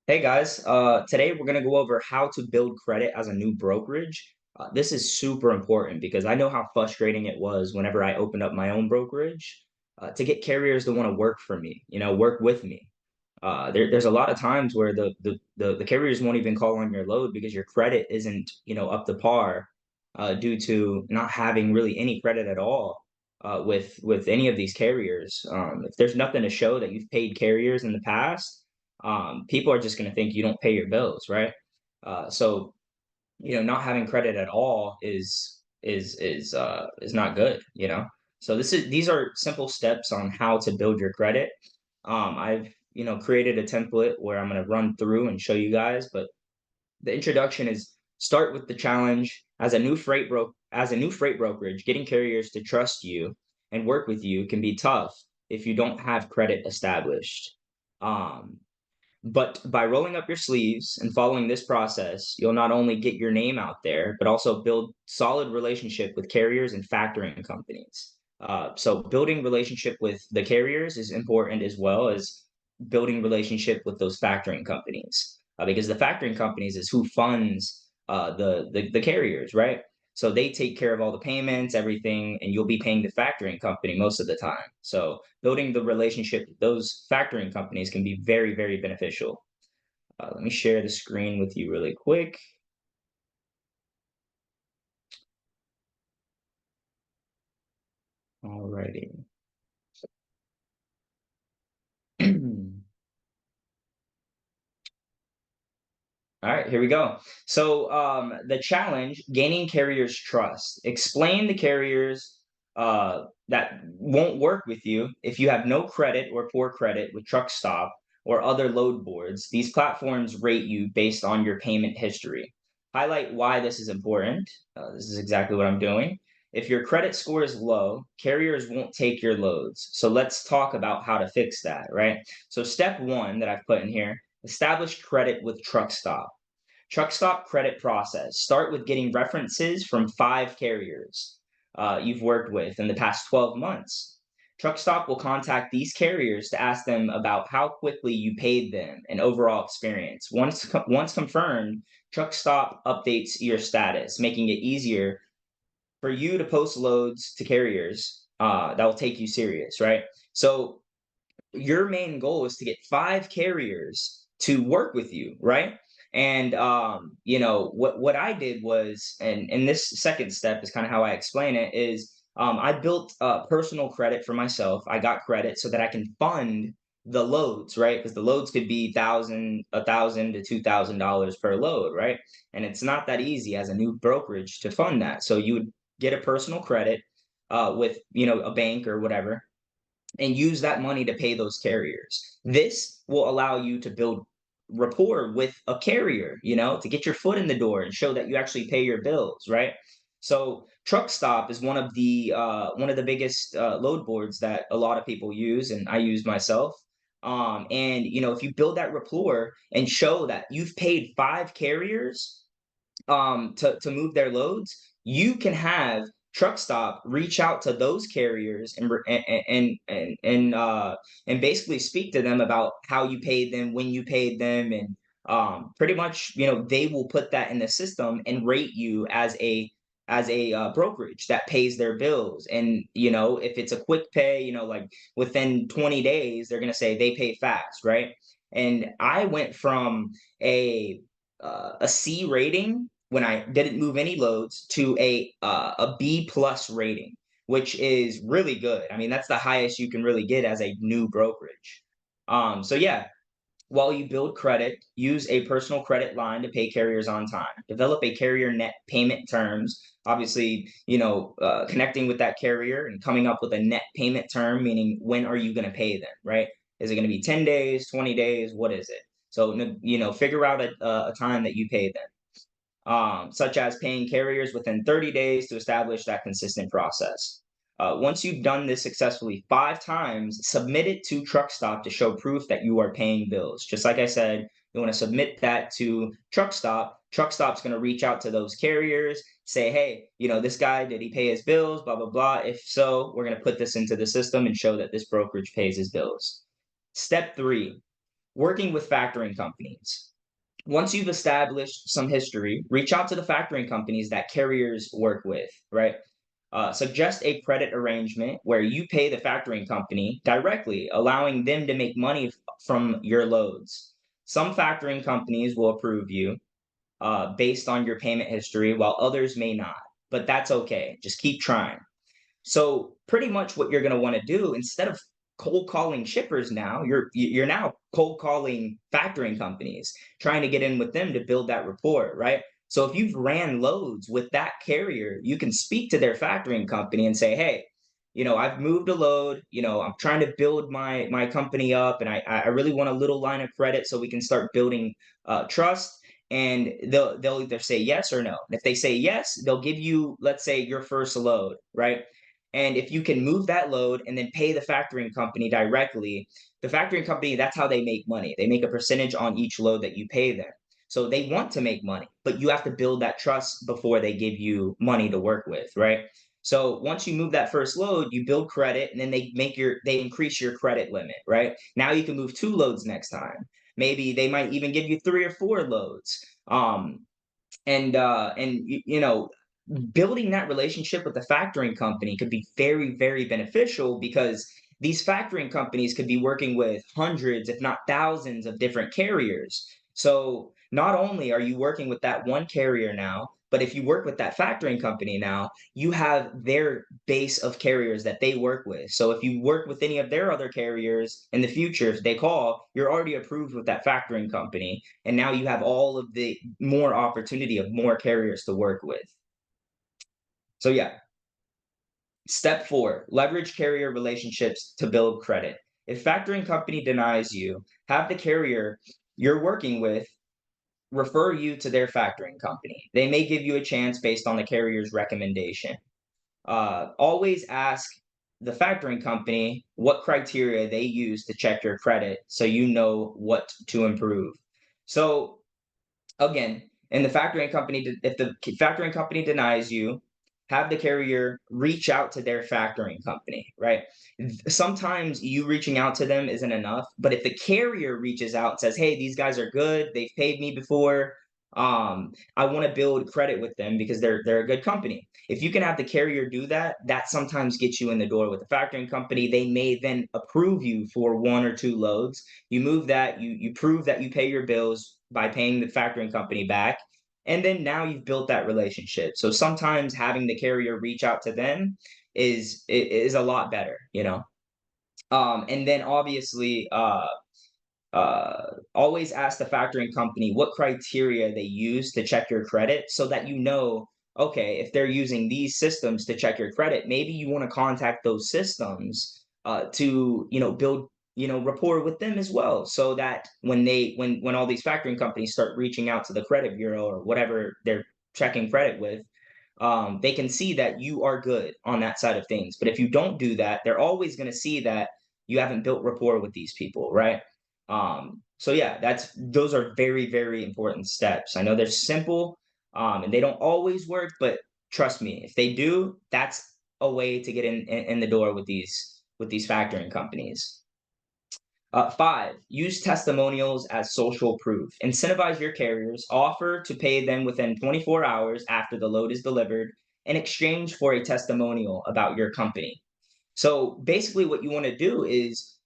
Hey guys, today we're going to go over how to build credit as a new brokerage. This is super important because I know how frustrating it was whenever I opened up my own brokerage to get carriers to want to work for me, work with me. There's a lot of times where the carriers won't even call on your load because your credit isn't, up to par due to not having really any credit at all with any of these carriers. If there's nothing to show that you've paid carriers in the past, people are just going to think you don't pay your bills, right? So not having credit at all is not good, So these are simple steps on how to build your credit. I've created a template where I'm going to run through and show you guys, but the introduction is start with the challenge as a new freight brokerage. Getting carriers to trust you and work with you can be tough if you don't have credit established. Um, but by rolling up your sleeves and following this process, you'll not only get your name out there, but also build solid relationship with carriers and factoring companies. So building relationship with the carriers is important as well as building relationship with those factoring companies, because the factoring companies is who funds the carriers, right? So they take care of all the payments, everything, and you'll be paying the factoring company most of the time. So building the relationship with those factoring companies can be very, very beneficial. Let me share the screen with you really quick. Alrighty. All right, here we go. So the challenge, gaining carriers' trust. Explain the carriers that won't work with you if you have no credit or poor credit with Truck Stop or other load boards. These platforms rate you based on your payment history. Highlight why this is important. This is exactly what I'm doing. If your credit score is low, carriers won't take your loads. So let's talk about how to fix that, right? So step one that I've put in here, establish credit with Truck Stop. Truck stop credit process. Start with getting references from 5 carriers you've worked with in the past 12 months. Truck stop will contact these carriers to ask them about how quickly you paid them and overall experience. Once confirmed, truck stop updates your status, making it easier for you to post loads to carriers that will take you serious, right? So your main goal is to get 5 carriers to work with you, right? And what I did was, and this second step is kind of how I explain it is, I built personal credit for myself. I got credit so that I can fund the loads, right? Because the loads could be $1,000 to $2,000 per load, right? And it's not that easy as a new brokerage to fund that. So you would get a personal credit with a bank or whatever, and use that money to pay those carriers. This will allow you to build rapport with a carrier, to get your foot in the door and show that you actually pay your bills, right? So truck stop is one of the biggest load boards that a lot of people use, and I use myself. And if you build that rapport and show that you've paid 5 carriers to move their loads, you can have truck stop reach out to those carriers and basically speak to them about how you paid them, when you paid them, and pretty much they will put that in the system and rate you as a brokerage that pays their bills. And if it's a quick pay, like within 20 days, they're going to say they pay fast, right? And I went from a C rating when I didn't move any loads to a B plus rating, which is really good. I mean, that's the highest you can really get as a new brokerage. So yeah, while you build credit, use a personal credit line to pay carriers on time. Develop a carrier net payment terms. Obviously, connecting with that carrier and coming up with a net payment term, meaning when are you going to pay them, right? Is it going to be 10 days, 20 days? What is it? So, figure out a time that you pay them, such as paying carriers within 30 days to establish that consistent process. Once you've done this successfully 5 times, submit it to Truck Stop to show proof that you are paying bills. Just like I said, you want to submit that to Truck Stop. Truck Stop's going to reach out to those carriers, say, hey, this guy, did he pay his bills? Blah, blah, blah. If so, we're going to put this into the system and show that this brokerage pays his bills. Step 3, Working with factoring companies. Once you've established some history, reach out to the factoring companies that carriers work with, right? Suggest a credit arrangement where you pay the factoring company directly, allowing them to make money from your loads. Some factoring companies will approve you based on your payment history, while others may not. But that's okay. Just keep trying. So pretty much what you're going to want to do, instead of cold calling shippers, now you're now cold calling factoring companies, trying to get in with them to build that rapport, right? So if you've ran loads with that carrier, you can speak to their factoring company and say, hey, I've moved a load, I'm trying to build my company up, and I really want a little line of credit so we can start building trust. And they'll either say yes or no. And if they say yes, they'll give you, let's say, your first load, right? And if you can move that load and then pay the factoring company directly, the factoring company, that's how they make money. They make a percentage on each load that you pay them. So they want to make money, but you have to build that trust before they give you money to work with, right? So once you move that first load, you build credit, and then they increase your credit limit, right? Now you can move 2 loads next time. Maybe they might even give you 3 or 4 loads. And building that relationship with the factoring company could be very, very beneficial, because these factoring companies could be working with hundreds, if not thousands, of different carriers. So not only are you working with that one carrier now, but if you work with that factoring company now, you have their base of carriers that they work with. So if you work with any of their other carriers in the future, if they call, you're already approved with that factoring company. And now you have all of the more opportunity of more carriers to work with. So yeah, step 4, leverage carrier relationships to build credit. If factoring company denies you, have the carrier you're working with refer you to their factoring company. They may give you a chance based on the carrier's recommendation. Always ask the factoring company what criteria they use to check your credit, so you know what to improve. So again, and the factoring company, if the factoring company denies you, have the carrier reach out to their factoring company, right? Sometimes you reaching out to them isn't enough, but if the carrier reaches out and says, hey, these guys are good, they've paid me before, I want to build credit with them because they're a good company. If you can have the carrier do that, that sometimes gets you in the door with the factoring company. They may then approve you for 1 or 2 loads. You move that, you prove that you pay your bills by paying the factoring company back, and then now you've built that relationship. So sometimes having the carrier reach out to them is a lot better, and then obviously, always ask the factoring company what criteria they use to check your credit, so that okay, if they're using these systems to check your credit, maybe you want to contact those systems to build rapport with them as well, so that when all these factoring companies start reaching out to the credit bureau or whatever they're checking credit with, they can see that you are good on that side of things. But if you don't do that, they're always going to see that you haven't built rapport with these people, right? So yeah, those are very, very important steps. I know they're simple, and they don't always work, but trust me, if they do, that's a way to get in the door with these factoring companies. 5, use testimonials as social proof. Incentivize your carriers, offer to pay them within 24 hours after the load is delivered in exchange for a testimonial about your company. So basically, what you want to do is,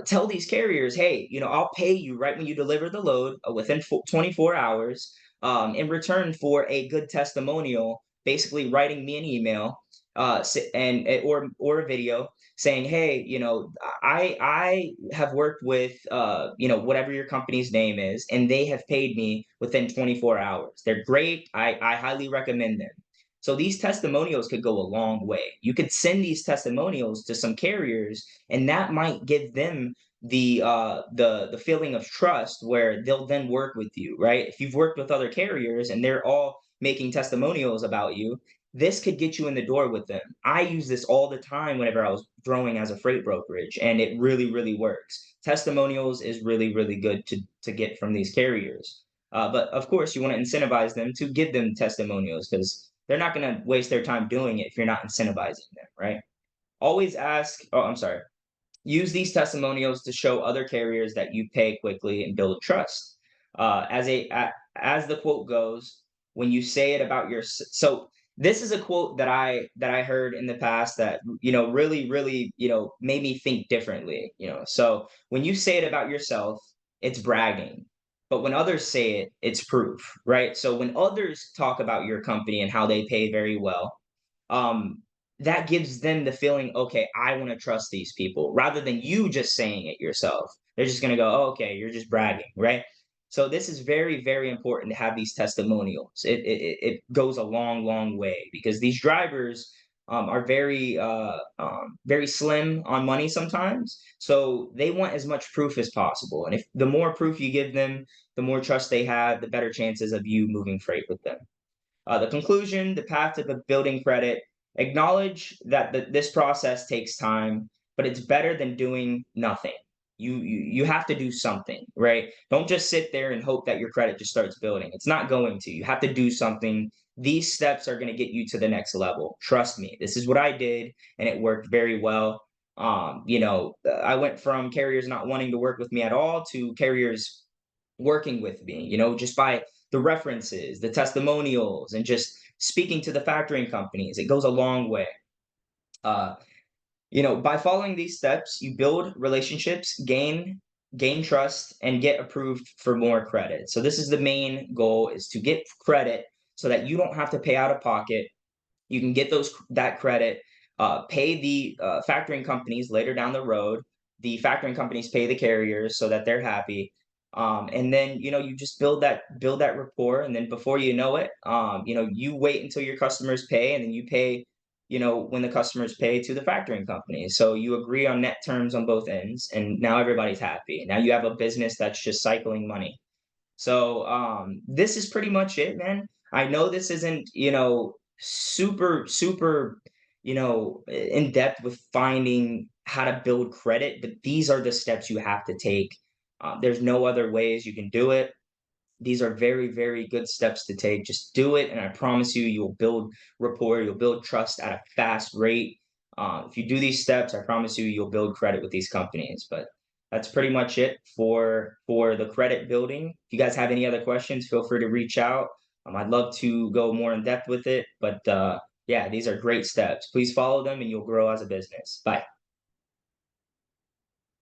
tell these carriers, hey, I'll pay you right when you deliver the load within 24 hours, in return for a good testimonial, basically writing me an email, or a video saying, hey, I have worked with, whatever your company's name is, and they have paid me within 24 hours. They're great. I highly recommend them. So these testimonials could go a long way. You could send these testimonials to some carriers, and that might give them the feeling of trust, where they'll then work with you, right? If you've worked with other carriers and they're all making testimonials about you, this could get you in the door with them. I use this all the time whenever I was growing as a freight brokerage, and it really, really works. Testimonials is really, really good to get from these carriers. But of course, you want to incentivize them to give them testimonials, because they're not going to waste their time doing it if you're not incentivizing them, right? Always ask. Oh, I'm sorry. Use these testimonials to show other carriers that you pay quickly and build trust. As the quote goes, when you say it about your so this is a quote that I heard in the past that really made me think differently. So when you say it about yourself, it's bragging, but when others say it, it's proof, right? So when others talk about your company and how they pay very well, um, that gives them the feeling, okay, I want to trust these people rather than you just saying it yourself. They're just going to go, oh, okay, you're just bragging, right? So this is very, very important to have these testimonials. It goes a long, long way because these drivers are very slim on money sometimes. So they want as much proof as possible. And if the more proof you give them, the more trust they have, the better chances of you moving freight with them. The conclusion, the path to building credit, acknowledge that this process takes time, but it's better than doing nothing. You have to do something, right? Don't just sit there and hope that your credit just starts building. It's not going to. You have to do something. These steps are going to get you to the next level. Trust me. This is what I did, and it worked very well. I went from carriers not wanting to work with me at all to carriers working with me, just by the references, the testimonials, and just speaking to the factoring companies. It goes a long way. Uh, by following these steps, you build relationships, gain trust, and get approved for more credit. So this is the main goal: is to get credit so that you don't have to pay out of pocket. You can get that credit, pay the factoring companies later down the road. The factoring companies pay the carriers so that they're happy. And then you just build that rapport, and then before you know it, you wait until your customers pay, and then you pay, when the customers pay to the factoring company. So you agree on net terms on both ends, and now everybody's happy. Now you have a business that's just cycling money. So this is pretty much it, man. I know this isn't, super, super, in depth with finding how to build credit, but these are the steps you have to take. There's no other ways you can do it. These are very, very good steps to take. Just do it, and I promise you, you'll build rapport, you'll build trust at a fast rate. If you do these steps, I promise you, you'll build credit with these companies. But that's pretty much it for the credit building. If you guys have any other questions, feel free to reach out. I'd love to go more in depth with it, but yeah, these are great steps. Please follow them, and you'll grow as a business. Bye.